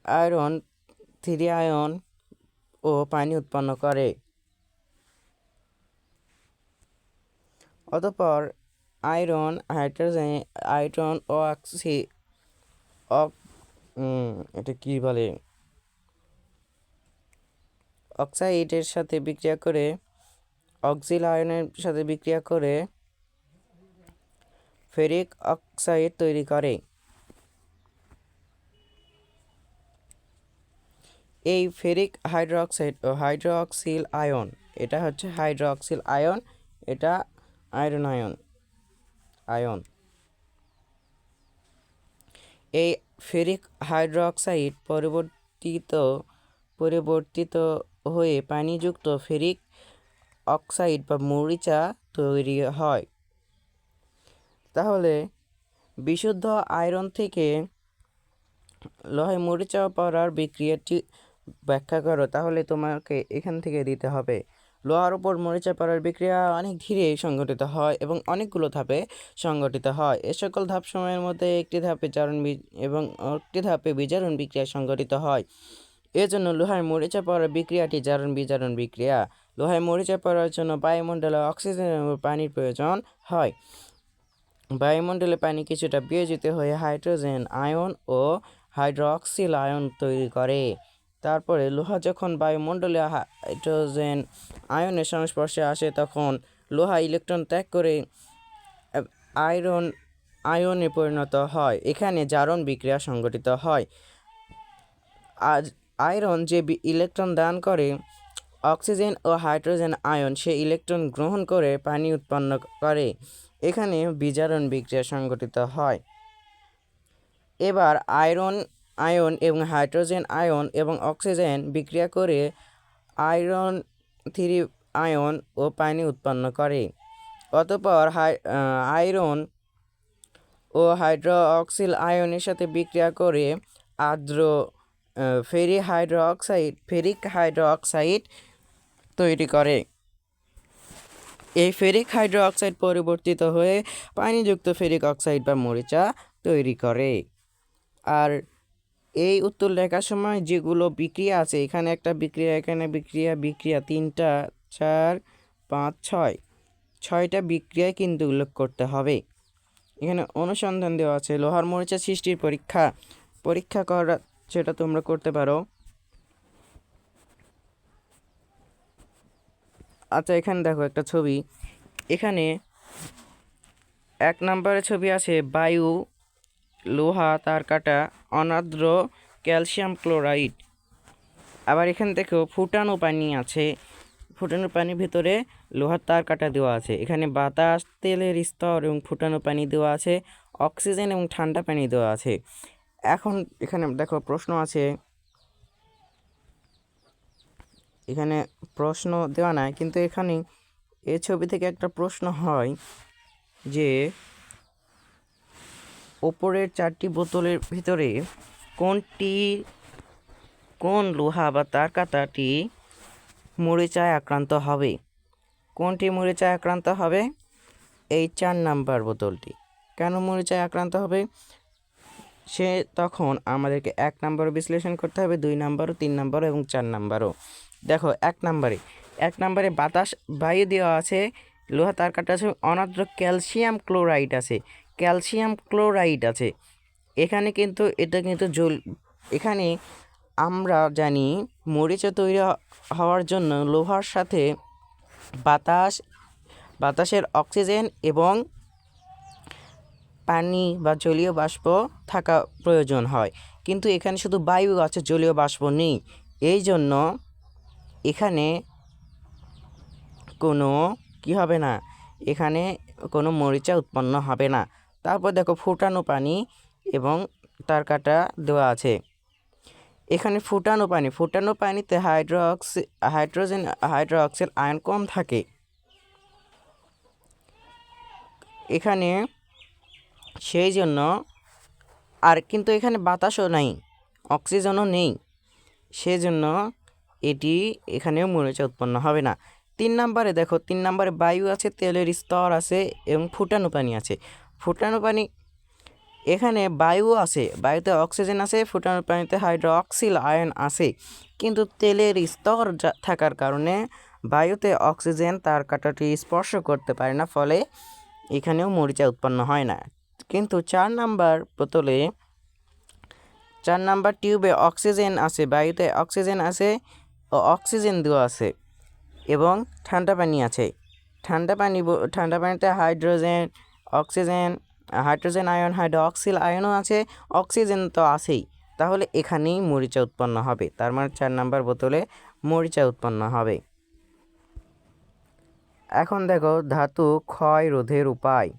S1: আয়রন 3 আয়ন ও পানি উৎপন্ন করে। অতঃপর আয়রন ও এটা কি বলে অক্সাইডের সাথে বিক্রিয়া করে অক্সিল আয়নের সাথে বিক্রিয়া করে ফেরিক অক্সাইড তৈরি করে। এই ফেরিক হাইড্রোক্সাইড ও হাইড্রোক্সিল আয়ন, এটা হচ্ছে হাইড্রোক্সিল আয়ন, এটা আয়রন আয়ন। এই ফেরিক হাইড্রোক্সাইড পরিবর্তিত হয়ে পানিযুক্ত ফেরিক অক্সাইড বা মরিচা তৈরি হয়। তাহলে বিশুদ্ধ আয়রন থেকে লোহায় মরিচা পড়ার বিক্রিয়াটি ব্যাখ্যা করো। তাহলে তোমাকে এখান থেকে দিতে হবে, লোহার উপর মরিচা পড়ার বিক্রিয়া অনেক ধীরে সংঘটিত হয় এবং অনেকগুলো ধাপে সংঘটিত হয়। এ সকল ধাপসমূহের মধ্যে একটি ধাপে একটি ধাপে বিজারণ বিক্রিয়া সংঘটিত হয়। এজন্য লোহায় মরিচা পড়ার বিক্রিয়াটি জারণ বিজারণ বিক্রিয়া। লোহায় মরিচা পড়ার জন্য বায়ুমণ্ডলে অক্সিজেন এবং পানির প্রয়োজন হয়। বায়ুমণ্ডলে পানি কিছুটা বিয়োজিত হয়ে হাইড্রোজেন আয়ন ও হাইড্রোক্সিল আয়ন তৈরি করে। তারপরে লোহা যখন বায়ুমণ্ডলে হাইড্রোজেন আয়নের সংস্পর্শে আসে তখন লোহা ইলেকট্রন ত্যাগ করে আয়নে পরিণত হয়। এখানে জারণ বিক্রিয়া সংঘটিত হয়। আয়রন যে ইলেকট্রন দান করে অক্সিজেন ও হাইড্রোজেন আয়ন সে ইলেকট্রন গ্রহণ করে পানি উৎপন্ন করে। এখানে বিজারণ বিক্রিয়া সংঘটিত হয়। এবার আয়ন এবং হাইড্রোজেন আয়ন এবং অক্সিজেন বিক্রিয়া করে আয়রন 3 আয়ন ও পানি উৎপন্ন করে। অতঃপর আয়রন ও হাইড্রোক্সিল আয়নের সাথে বিক্রিয়া করে আর্দ্র ফেরিক হাইড্রোক্সাইড তৈরি করে। এই ফেরিক হাইড্রোক্সাইড পরিবর্তিত হয়ে পানিযুক্ত ফেরিক অক্সাইড বা মরিচা তৈরি করে। আর এই উত্তর লেখার সময় যেগুলো বিক্রিয়া আছে, এখানে একটা বিক্রিয়া, এখানে বিক্রিয়া 3টা 4 5 6টা বিক্রিয়ায় কিন্তু উল্লেখ করতে হবে। এখানে অনুসন্ধান দেওয়া আছে লোহার মরিচা সৃষ্টির পরীক্ষা করা, সেটা তোমরা করতে পারো। আচ্ছা, এখানে দেখো একটা ছবি। এখানে 1 নম্বরে ছবি আছে বায়ু, লোহা, তার কাটা, অনার্দ্র ক্যালসিয়াম ক্লোরাইড। আবার এখানে দেখো ফুটানো পানি আছে, ফুটানো পানির ভিতরে লোহার তার কাটা দেওয়া আছে। এখানে বাতাস, তেলের স্তর এবং ফুটানো পানি দেওয়া আছে, অক্সিজেন এবং ঠান্ডা পানি দেওয়া আছে। এখন এখানে দেখো প্রশ্ন আছে, এখানে প্রশ্ন দেওয়া নাই, কিন্তু এখানে এই ছবি থেকে একটা প্রশ্ন হয় যে ওপরের 4টি বোতলের ভিতরে কোন লোহা বা তার কাঁটাটি মরিচায় আক্রান্ত হবে? কোনটি মরিচায় আক্রান্ত হবে? এই 4 নাম্বার বোতলটি। কেন মরিচায় আক্রান্ত হবে? সে তখন আমাদেরকে 1 নাম্বারও বিশ্লেষণ করতে হবে, 2 নাম্বারও, 3 নাম্বারও এবং 4 নাম্বারও। দেখো 1 নাম্বারে বাতাস, বায়ু দেওয়া আছে, লোহা তার কাটা আছে, অনার্দ্র ক্যালসিয়াম ক্লোরাইড আছে। এখানে কিন্তু এটা কিন্তু এখানে আমরা জানি মরিচা তৈরি হওয়ার জন্য লোহার সাথে বাতাসের অক্সিজেন এবং পানি বা জলীয় বাষ্প থাকা প্রয়োজন হয়, কিন্তু এখানে শুধু বায়ু আছে, জলীয় বাষ্প নেই। এই জন্য এখানে কোনো কি হবে না, এখানে কোনো মরিচা উৎপন্ন হবে না। তারপর দেখো ফুটানো পানি এবং তার কাটা দেওয়া আছে। এখানে ফুটানো পানিতে হাইড্রোক্সিল আয়ন কম থাকে। এখানে সেই জন্য আর কিন্তু এখানে বাতাসও নাই, অক্সিজেনও নেই, সেজন্য এখানেও মরিচা উৎপন্ন হবে না। 3 নাম্বারে দেখো, 3 নাম্বারে বায়ু আছে, তেলের স্তর আছে এবং ফুটানো পানি আছে। ফুটানো পানি, এখানে বায়ু আছে, বায়ুতে অক্সিজেন আছে, ফুটানো পানিতে হাইড্রোক্সিল আয়ন আছে, কিন্তু তেলের স্তর থাকার কারণে বায়ুতে অক্সিজেন তার কাঁটাটি স্পর্শ করতে পারে না, ফলে এখানেও মরিচা উৎপন্ন হয় না। কিন্তু 4 নাম্বার টিউবে অক্সিজেন আছে, বায়ুতে অক্সিজেন আছে ও অক্সিজেন দেওয়া আছে এবং ঠান্ডা পানি আছে। ঠান্ডা পানিতে হাইড্রোজেন আয়ন, হাইড্রোক্সিল আয়নও আছে, অক্সিজেন তো আছেই। তাহলে এখানেই মরিচা উৎপন্ন হবে, তার মানে 4 নাম্বার বোতলে মরিচা উৎপন্ন হবে। এখন দেখো ধাতু ক্ষয় রোধের উপায়।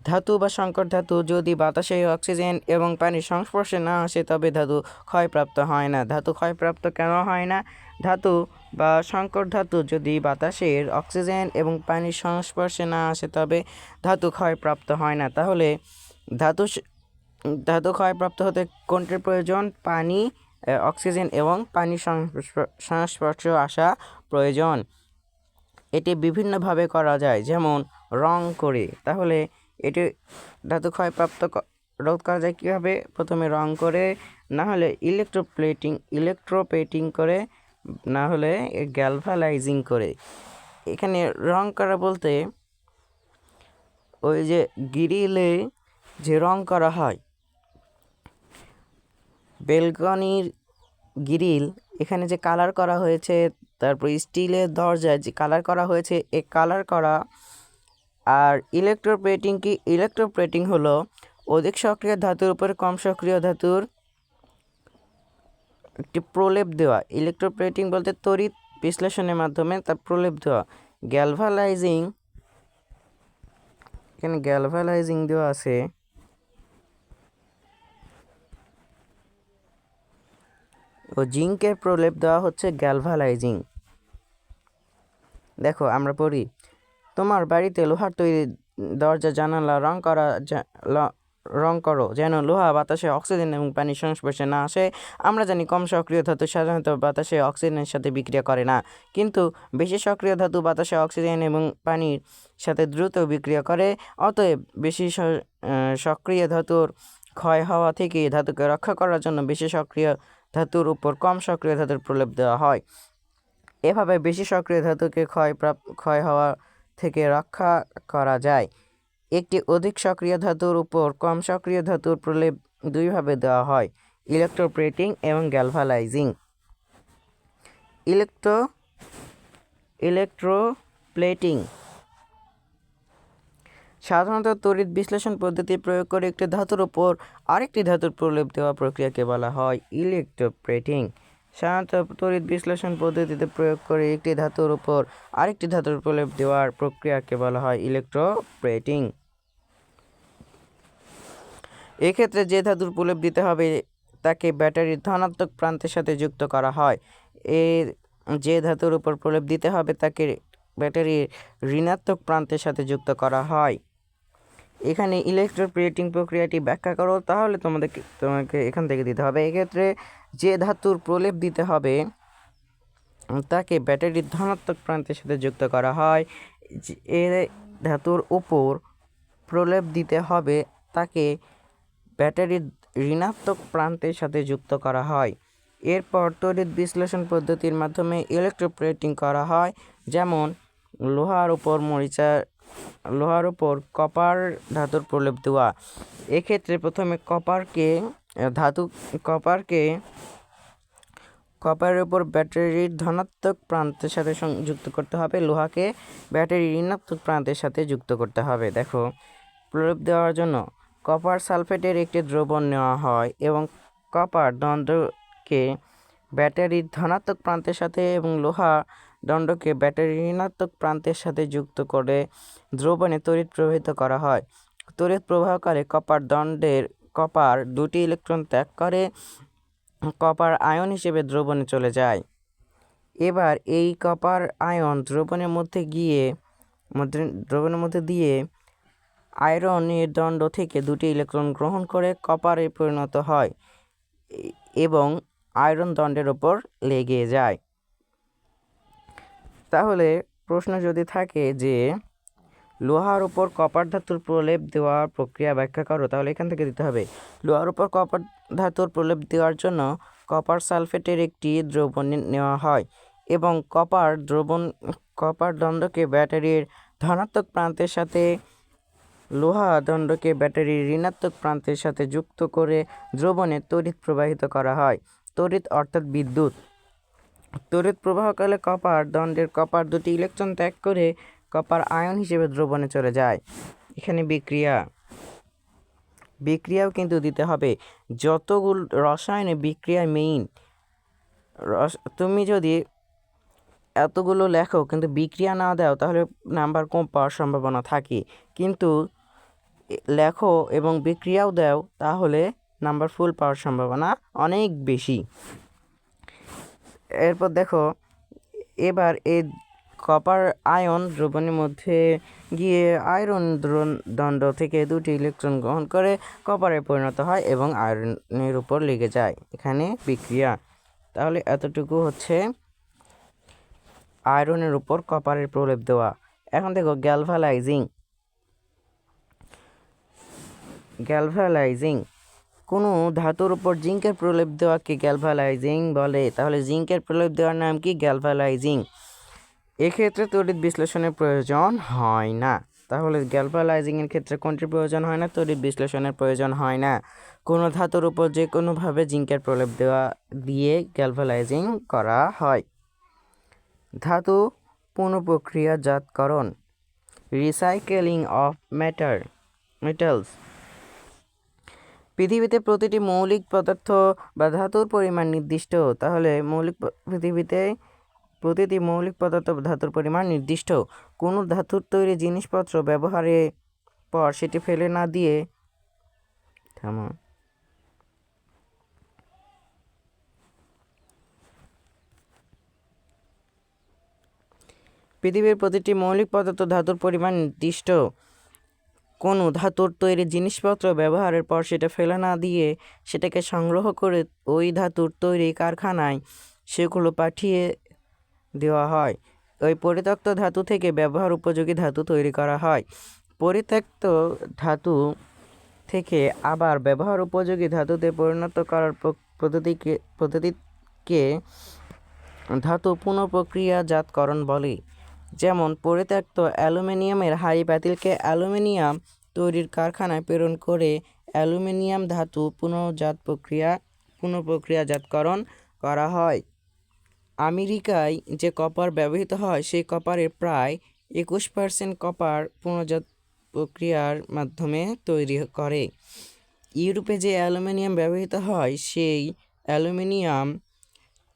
S1: ধাতু বা সংকর ধাতু যদি বাতাসে অক্সিজেন এবং পানির সংস্পর্শে না আসে তবে ধাতু ক্ষয়প্রাপ্ত হয় না। ধাতু ক্ষয়প্রাপ্ত কেন হয় না? ধাতু বা সংকর ধাতু যদি বাতাসের অক্সিজেন এবং পানির সংস্পর্শে না আসে তবে ধাতু ক্ষয়প্রাপ্ত হয় না। তাহলে ধাতু ক্ষয়প্রাপ্ত হতে কোনটির প্রয়োজন? পানি, অক্সিজেন এবং পানির সংস্পর্শে আসা প্রয়োজন। এটি বিভিন্নভাবে করা যায়, যেমন রং করে। তাহলে এটি ধাতু ক্ষয়প্রাপ্ত রোধ করা যায় কীভাবে? প্রথমে রং করে, না হলে ইলেকট্রোপ্লেটিং করে, না হলে গ্যালভানাইজিং করে। এখানে রং করা বলতে ওই যে গ্রিলে যে রং করা হয়, বেলকনির গ্রিল, এখানে যে কালার করা হয়েছে, তারপর স্টিলের দরজায় যে কালার করা হয়েছে, এ কালার করা। আর ইলেকট্রোপ্লেটিং হলো অধিক সক্রিয় ধাতুর উপরে কম সক্রিয় ধাতুর একটি প্রলেপ দেওয়া। ইলেকট্রোপ্লেটিং বলতে তড়িৎ বিশ্লেষণের মাধ্যমে তার প্রলেপ দেওয়া। এখানে গ্যালভানাইজিং দেওয়া আছে। ও জিঙ্কের প্রলেপ দেওয়া হচ্ছে গ্যালভানাইজিং। দেখো আমরা পড়ি, তোমার বাড়িতে লোহার তৈরি দরজা জানালা রং করো যেন লোহা বাতাসে অক্সিজেন এবং পানির সংস্পর্শে না আসে। আমরা জানি কম সক্রিয় ধাতু সাধারণত বাতাসে অক্সিজেনের সাথে বিক্রিয়া করে না, কিন্তু বেশি সক্রিয় ধাতু বাতাসে অক্সিজেন এবং পানির সাথে দ্রুত বিক্রিয়া করে। অতএব বেশি সক্রিয় ধাতুর ক্ষয় হওয়া থেকে ধাতুকে রক্ষা করার জন্য বেশি সক্রিয় ধাতুর উপর কম সক্রিয় ধাতুর প্রলেপ দেওয়া হয়। এভাবে বেশি সক্রিয় ধাতুকে ক্ষয় হওয়া থেকে রক্ষা করা যায়। একটি অধিক সক্রিয় ধাতুর উপর কম সক্রিয় ধাতুর প্রলেপ দুইভাবে দেওয়া হয়, ইলেকট্রোপ্লেটিং এবং গ্যালভানাইজিং। ইলেকট্রোপ্লেটিং সাধারণত তড়িৎ বিশ্লেষণ পদ্ধতি প্রয়োগ করে একটি ধাতুর উপর আরেকটি ধাতুর প্রলেপ দেওয়া প্রক্রিয়াকে বলা হয় ইলেক্ট্রোপ্লেটিং। সাধারণত তড়িৎ বিশ্লেষণ পদ্ধতিতে প্রয়োগ করে একটি ধাতুর উপর আরেকটি ধাতুর প্রলেপ দেওয়ার প্রক্রিয়াকে বলা হয় ইলেক্ট্রোপ্লেটিং। এক্ষেত্রে যে ধাতুর প্রলেপ দিতে হবে তাকে ব্যাটারির ধনাত্মক প্রান্তের সাথে যুক্ত করা হয়। যে ধাতুর উপর প্রলেপ দিতে হবে তাকে ব্যাটারির ঋণাত্মক প্রান্তের সাথে যুক্ত করা হয়। এখানে ইলেক্ট্রোপ্লেটিং প্রক্রিয়াটি ব্যাখ্যা করো, তাহলে তোমাকে এখান থেকে দিতে হবে। এক্ষেত্রে যে ধাতুর প্রলেপ দিতে হবে তাকে ব্যাটারির ধনাত্মক প্রান্তের সাথে যুক্ত করা হয়। এ ধাতুর উপর প্রলেপ দিতে হবে তাকে ব্যাটারির ঋণাত্মক প্রান্তের সাথে যুক্ত করা হয়। এরপর তড়িৎ বিশ্লেষণ পদ্ধতির মাধ্যমে ইলেক্ট্রোপ্লেটিং করা হয়, যেমন লোহার উপর কপার ধাতুর প্রলেপ দেওয়া। এক্ষেত্রে প্রথমে কপারের উপর ব্যাটারির ধনাত্মক প্রান্তের সাথে যুক্ত করতে হবে, লোহাকে ব্যাটারির ঋণাত্মক প্রান্তের সাথে যুক্ত করতে হবে। দেখো, প্রলেপ দেওয়ার জন্য কপার সালফেটের একটি দ্রবণ নেওয়া হয় এবং কপার দণ্ডকে ব্যাটারির ধনাত্মক প্রান্তের সাথে এবং লোহা দণ্ডকে ব্যাটারির ঋণাত্মক প্রান্তের সাথে যুক্ত করে দ্রবণে তড়িৎ প্রবাহিত করা হয়। তড়িৎ প্রবাহকালে কপার দুটি ইলেকট্রন ত্যাগ করে কপার আয়ন হিসেবে দ্রবণে চলে যায়। এবার এই কপার আয়ন দ্রবণের মধ্যে দিয়ে আয়রনের দণ্ড থেকে দুটি ইলেকট্রন গ্রহণ করে কপারে পরিণত হয় এবং আয়রন দণ্ডের ওপর লেগে যায়। তাহলে প্রশ্ন যদি থাকে যে লোহার উপর কপার ধাতুর প্রলেপ দেওয়ার প্রক্রিয়া ব্যাখ্যা করো, তাহলে এখান থেকে দিতে হবে। লোহার উপর কপার ধাতুর প্রলেপ দেওয়ার জন্য কপার সালফেটের একটি দ্রবণ নেওয়া হয় এবং কপার দণ্ডকে ব্যাটারির ধনাত্মক প্রান্তের সাথে লোহা দণ্ডকে ব্যাটারির ঋণাত্মক প্রান্তের সাথে যুক্ত করে দ্রবণে তড়িৎ প্রবাহিত করা হয়। তড়িৎ অর্থাৎ বিদ্যুৎ। তড়িৎ প্রবাহকালে কপার দুটি ইলেকট্রন ত্যাগ করে কপার আয়ন হিসেবে দ্রবণে চলে যায়। এখানে বিক্রিয়াও কিন্তু দিতে হবে। যতগুলো রসায়নে বিক্রিয়া মেইন, তুমি যদি এতগুলো লেখো কিন্তু বিক্রিয়া না দাও তাহলে নাম্বার কম পাওয়ার সম্ভাবনা থাকে, কিন্তু লেখো এবং বিক্রিয়াও দাও তাহলে নাম্বার ফুল পাওয়ার সম্ভাবনা অনেক বেশি। এরপর দেখো, এবার এই কপার আয়ন দ্রবণের মধ্যে গিয়ে আয়রন দণ্ড থেকে দুটি ইলেকট্রন গ্রহণ করে কপারে পরিণত হয় এবং আয়রনের উপর লেগে যায়। এখানে বিক্রিয়া। তাহলে এতটুকু হচ্ছে আয়রনের উপর কপারের প্রলেপ দেওয়া। এখন দেখো গ্যালভানাইজিং। কোনো ধাতুর উপর জিঙ্কের প্রলেপ দেওয়াকে গ্যালভানাইজিং বলে। তাহলে জিঙ্কের প্রলেপ দেওয়ার নাম কি? গ্যালভানাইজিং। এক্ষেত্রে তড়িৎ বিশ্লেষণের প্রয়োজন হয় না। তাহলে গ্যালভানাইজিংয়ের ক্ষেত্রে কোনটির প্রয়োজন হয় না? তড়িৎ বিশ্লেষণের প্রয়োজন হয় না। কোনো ধাতুর উপর যে কোনোভাবে জিঙ্কের প্রলেপ দিয়ে গ্যালভানাইজিং করা হয়। ধাতু পুনঃপ্রক্রিয়াজাতকরণ, রিসাইকেলিং অফ মেটালস। পৃথিবীতে প্রতিটি মৌলিক পদার্থ বা ধাতুর পরিমাণ নির্দিষ্ট। তাহলে পৃথিবীতে প্রতিটি মৌলিক পদার্থ বা ধাতুর পরিমাণ নির্দিষ্ট। কোনো ধাতুর তৈরি জিনিসপত্র ব্যবহারের পর সেটি ফেলে না দিয়ে পৃথিবীর প্রতিটি মৌলিক পদার্থ ধাতুর পরিমাণ নির্দিষ্ট। কোনো ধাতুর তৈরি জিনিসপত্র ব্যবহারের পর সেটা ফেলে না দিয়ে সেটাকে সংগ্রহ করে ওই ধাতুর তৈরি কারখানায় সেগুলো পাঠিয়ে দেওয়া হয়। ওই পরিত্যক্ত ধাতু থেকে ব্যবহার উপযোগী ধাতু তৈরি করা হয়। পরিত্যক্ত ধাতু থেকে আবার ব্যবহার উপযোগী ধাতুতে পরিণত করার পদ্ধতিকে ধাতু পুনঃপ্রক্রিয়াজাতকরণ বলে। যেমন পরিত্যক্ত অ্যালুমিনিয়ামের হাঁড়ি পাতিলকে অ্যালুমিনিয়াম তৈরির কারখানায় প্রেরণ করে অ্যালুমিনিয়াম ধাতু পুনঃপ্রক্রিয়াজাতকরণ করা হয়। আমেরিকায় যে কপার ব্যবহৃত হয় সেই কপারের প্রায় 21% কপার প্রক্রিয়ার মাধ্যমে তৈরি করে। ইউরোপে যে অ্যালুমিনিয়াম ব্যবহৃত হয় সেই অ্যালুমিনিয়াম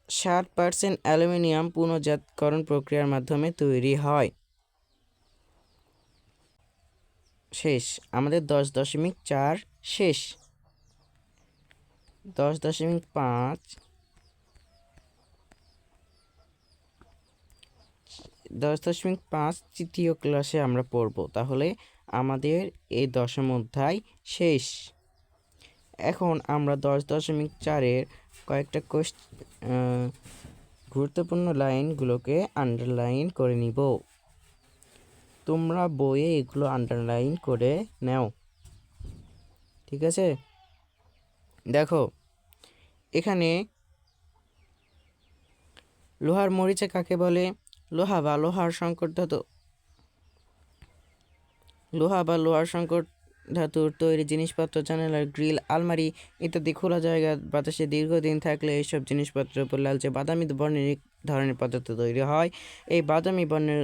S1: 60% অ্যালুমিনিয়াম পুনর্জাতকরণ প্রক্রিয়ার মাধ্যমে তৈরি হয়। শেষ আমাদের 10.4 শেষ। 10.5 10.5 তৃতীয় ক্লাসে আমরা পড়ব। তাহলে আমাদের এই দশম অধ্যায় শেষ। এখন আমরা 10.4-এর কয়েকটা গুরুত্বপূর্ণ লাইনগুলোকে আন্ডারলাইন করে নিব। তোমরা বইয়ে এগুলো আন্ডারলাইন করে নাও, ঠিক আছে? দেখো এখানে লোহার মরিচা কাকে বলে? লোহা বা লোহার সংকর ধাতুর তৈরি জিনিসপত্র, জানালার গ্রিল, আলমারি ইত্যাদি খোলা জায়গা বাতাসে দীর্ঘদিন থাকলে এইসব জিনিসপত্রের উপর লালচে বাদামি বর্ণের এক ধরনের পদার্থ তৈরি হয়। এই বাদামি বর্ণের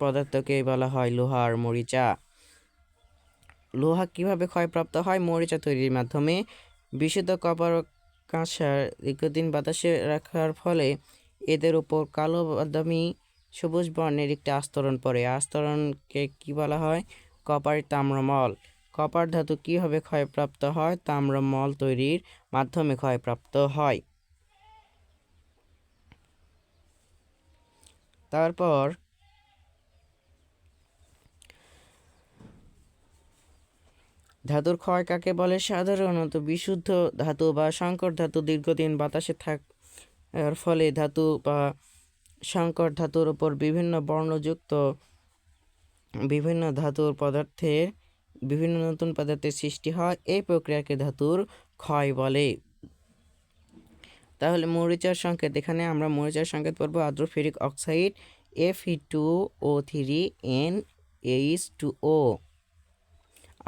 S1: পদার্থকে বলা হয় লোহার মরিচা। লোহা কিভাবে ক্ষয়প্রাপ্ত হয়? মরিচা তৈরির মাধ্যমে। বিশুদ্ধ কপার ও কাঁসা দীর্ঘদিন বাতাসে রাখার ফলে এদের উপর কালো বাদামি সবুজ বর্ণের একটি আস্তরণ পড়ে। আস্তরণকে কি বলা হয়? কপার তাম্রমল। কপার ধাতু কিভাবে ক্ষয়প্রাপ্ত হয়? তাম্রমল তৈরির মাধ্যমে ক্ষয়প্রাপ্ত হয়। তারপর ধাতুর ক্ষয় কাকে বলে? সাধারণত বিশুদ্ধ ধাতু বা সংকর ধাতু দীর্ঘদিন বাতাসে থাকার ফলে ধাতু বা সংকর ধাতুর উপর বিভিন্ন বর্ণযুক্ত বিভিন্ন নতুন পদার্থের সৃষ্টি হয়। এই প্রক্রিয়াকে ধাতুর ক্ষয় বলে। তাহলে মরিচার সংকেত, এখানে আমরা মরিচার সংকেত পড়ব আর্দ্র ফেরিক অক্সাইড Fe2O3NH2O,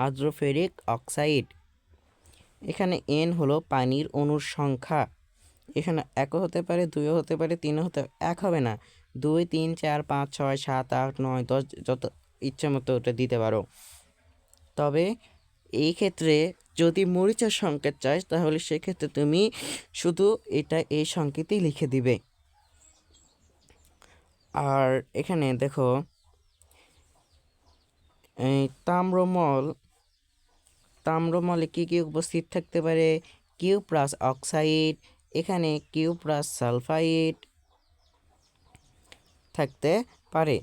S1: আর্দ্র ফেরিক অক্সাইড। এখানে N হলো পানির অণুর সংখ্যা। এখানে 1 হতে পারে, 2 হতে পারে, 3 হতে, 1 হবে না, 2 3 4 5 6 7 8 9 10 যত ইচ্ছে মতো ওটা দিতে পারো। তবে এই ক্ষেত্রে যদি মরিচার সংকেত চাই তাহলে সেক্ষেত্রে তুমি শুধু এটা এই সংকেতই লিখে দিবে। আর এখানে দেখো এই তাম্রমলে কি কি উপস্থিত থাকতে পারে? কিউ প্লাস অক্সাইড, এখানে কিউ প্লাস সালফাইড থাকতে পারে।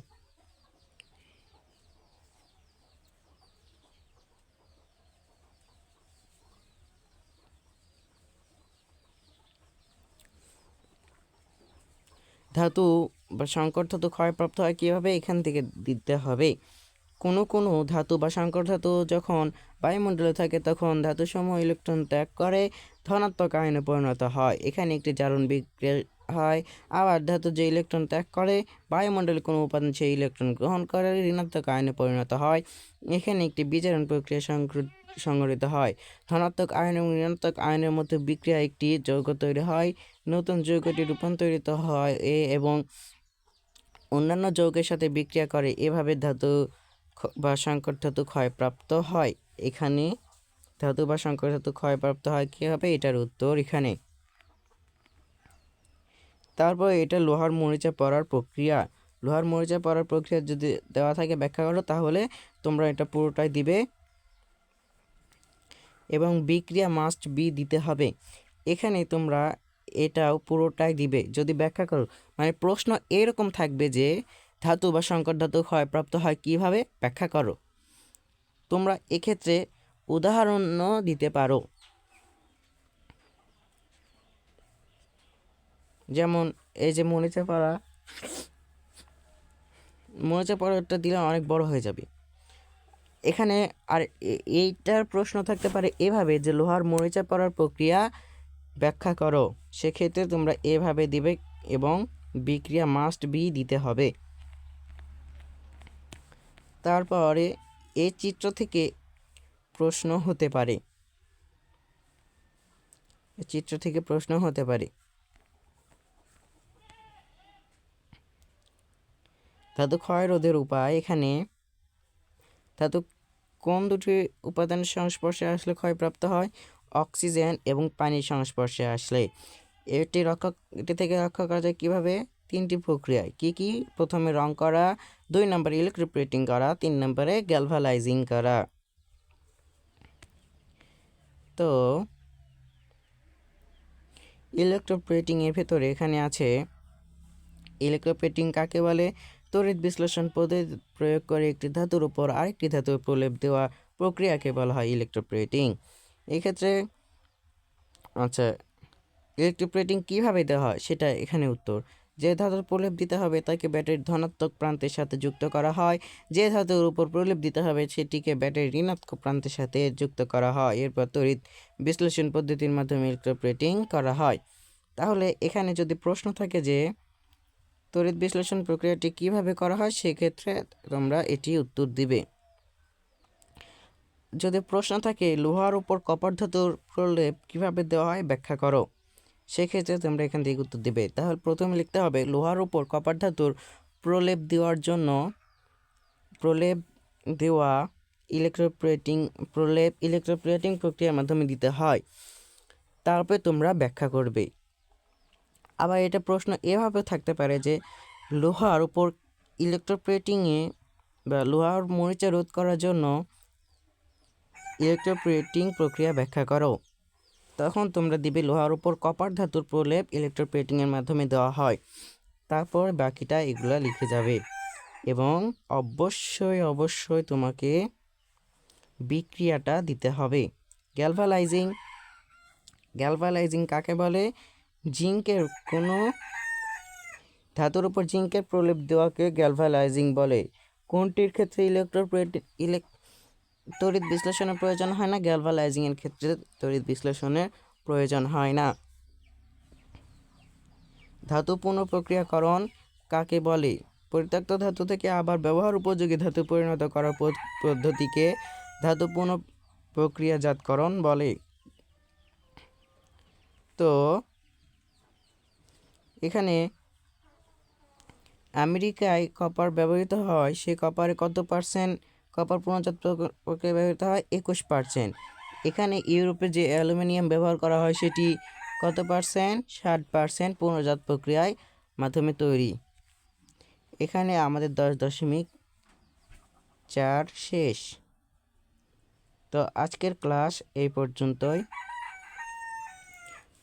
S1: ধাতু বা সংকর ধাতু ক্ষয়প্রাপ্ত হয় কীভাবে? এখান থেকে দিতে হবে। কোনো ধাতু বা সংকর ধাতু যখন বায়ুমণ্ডলে থাকে তখন ধাতুসমূহ ইলেকট্রন ত্যাগ করে ধনাত্মক আয়নে পরিণত হয়। এখানে একটি জারণ বিক্রিয়া হয়। আবার ধাতু যে ইলেকট্রন ত্যাগ করে বায়ুমণ্ডলে কোনো উপাদান সেই ইলেকট্রন গ্রহণ করে ঋণাত্মক আয়নে পরিণত হয়। এখানে একটি বিজারণ প্রক্রিয়া সংঘটিত হয়। ধনাত্মক আয়ন এবং ঋণাত্মক আয়নের মধ্যে বিক্রিয়া একটি যৌগ তৈরি হয়। নতুন যৌগটি রূপান্তরিত হয় এবং অন্যান্য যৌগের সাথে বিক্রিয়া করে। এভাবে ধাতু বা সংকর ধাতু ক্ষয়প্রাপ্ত হয়। এখানে ধাতু বা সংকর ধাতু ক্ষয়প্রাপ্ত হয় কীভাবে? এটার উত্তর এখানে। তারপর এটা লোহার মরিচা পড়ার প্রক্রিয়া। লোহার মরিচা পড়ার প্রক্রিয়া যদি দেওয়া থাকে ব্যাখ্যা করো, তাহলে তোমরা এটা পুরোটাই দিবে এবং বিক্রিয়া মাস্ট বি দিতে হবে। এখানে তোমরা এটাও পুরোটাই দিবে যদি ব্যাখ্যা করো। মানে প্রশ্ন এরকম থাকবে যে ধাতু বা সংকর ধাতু ক্ষয়প্রাপ্ত হয় কিভাবে, ব্যাখ্যা করো। তোমরা এক্ষেত্রে উদাহরণও দিতে পারো, যেমন এই যে মরিচা পড়াটা দিলে অনেক বড় হয়ে যাবে এখানে। আর এইটার প্রশ্ন থাকতে পারে এভাবে যে লোহার মরিচা পড়ার প্রক্রিয়া ব্যাখ্যা করো। সেক্ষেত্রে তোমরা এভাবে দিবে এবং বিক্রিয়া মাস্ট বি দিতে হবে। তারপরে এই চিত্র থেকে প্রশ্ন হতে পারে, ধাতু ক্ষয় রোধের উপায়। এখানে ধাতু কোন দুটি উপাদানের সংস্পর্শে আসলে ক্ষয়প্রাপ্ত হয়? অক্সিজেন এবং পানির সংস্পর্শে আসলে। এটি থেকে রক্ষা করা যায় কীভাবে? 3টি প্রক্রিয়ায়। কি কি? প্রথমে রং করা, 2 নম্বরে ইলেকট্রোপ্লেটিং করা, 3 নম্বরে গ্যালভানাইজিং করা। তো ইলেকট্রোপ্লেটিং এর ভেতরে এখানে আছে, ইলেকট্রোপ্লেটিং কাকে বলে? তড়িৎ বিশ্লেষণ পদ্ধতি প্রয়োগ করে একটি ধাতুর উপর আরেকটি ধাতুর প্রলেপ দেওয়া প্রক্রিয়াকে বলা হয় ইলেকট্রোপ্লেটিং। এক্ষেত্রে আচ্ছা, ইলেকট্রোপ্লেটিং কীভাবে দেওয়া হয় সেটা এখানে উত্তর। যে ধাতুর প্রলেপ দিতে হবে তাকে ব্যাটারির ধনাত্মক প্রান্তের সাথে যুক্ত করা হয়, যে ধাতুর উপর প্রলেপ দিতে হবে সেটিকে ব্যাটারির ঋণাত্মক প্রান্তের সাথে যুক্ত করা হয়। এরপর তড়িৎ বিশ্লেষণ পদ্ধতির মাধ্যমে ইলেকট্রোপ্লেটিং করা হয়। তাহলে এখানে যদি প্রশ্ন থাকে যে তড়িৎ বিশ্লেষণ প্রক্রিয়াটি কিভাবে করা হয়, সেক্ষেত্রে তোমরা এটি উত্তর দিবে। যদি প্রশ্ন থাকে লোহার উপর কপার ধাতুর প্রলেপ কিভাবে দেওয়া হয় ব্যাখ্যা করো, সেক্ষেত্রে তোমরা এখান থেকে উত্তর দিবে। তাহলে প্রথমে লিখতে হবে লোহার উপর কপার ধাতুর প্রলেপ দেওয়ার জন্য প্রলেপ দেওয়া ইলেকট্রোপ্লেটিং প্রক্রিয়ার মাধ্যমে দিতে হয়। তারপরে তোমরা ব্যাখ্যা করবে। আবার এটা প্রশ্ন এভাবে থাকতে পারে যে লোহার উপর ইলেকট্রোপ্লেটিংয়ে বা লোহার মরিচা রোধ করার জন্য ইলেকট্রোপ্লেটিং প্রক্রিয়া ব্যাখ্যা করো। তখন তোমরা দিবে লোহার উপর কপার ধাতুর প্রলেপ ইলেকট্রোপ্লেটিংয়ের মাধ্যমে দেওয়া হয়। তারপর বাকিটা এগুলা লিখে যাবে এবং অবশ্যই তোমাকে বিক্রিয়াটা দিতে হবে। গ্যালভানাইজিং কাকে বলে? জিঙ্কের কোনো ধাতুর উপর জিঙ্কের প্রলেপ দেওয়াকে গ্যালভানাইজিং বলে। কোনটির ক্ষেত্রে তড়িৎ বিশ্লেষণের প্রয়োজন হয় না? গ্যালভানাইজিংয়ের ক্ষেত্রে তড়িৎ বিশ্লেষণের প্রয়োজন হয় না। ধাতু পুনঃপ্রক্রিয়াকরণ কাকে বলে? পরিত্যক্ত ধাতু থেকে আবার ব্যবহার উপযোগী ধাতু পরিণত করার পদ্ধতিকে ধাতু পুনঃপ্রক্রিয়াজাতকরণ বলে। তো এখানে আমেরিকায় কপার ব্যবহৃত হয়, সে কপারে কত পার্সেন্ট কপার পুনর্জাত প্রক্রিয়া ব্যবহৃত হয়? 21%। এখানে ইউরোপে যে অ্যালুমিনিয়াম ব্যবহার করা হয় সেটি কত পার্সেন্ট? 60% পুনর্জাত প্রক্রিয়ায় মাধ্যমে তৈরি। এখানে আমাদের 10.4 শেষ। তো আজকের ক্লাস এই পর্যন্তই।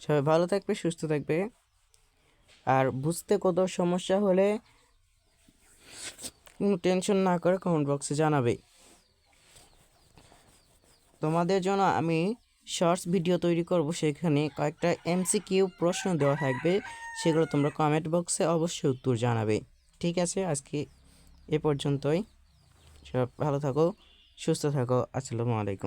S1: সবাই ভালো থাকবে, সুস্থ থাকবে। আর বুঝতে কত সমস্যা হলে কোনো টেনশন না করে কমেন্ট বক্সে জানাবে। তোমাদের জন্য আমি শর্টস ভিডিও তৈরি করব, সেখানে কয়েকটা MCQ প্রশ্ন দেওয়া থাকবে, সেগুলো তোমরা কমেন্ট বক্সে অবশ্যই উত্তর জানাবে। ঠিক আছে, আজকে এ পর্যন্তই। সব ভালো থাকো, সুস্থ থাকো। আসসালামু আলাইকুম।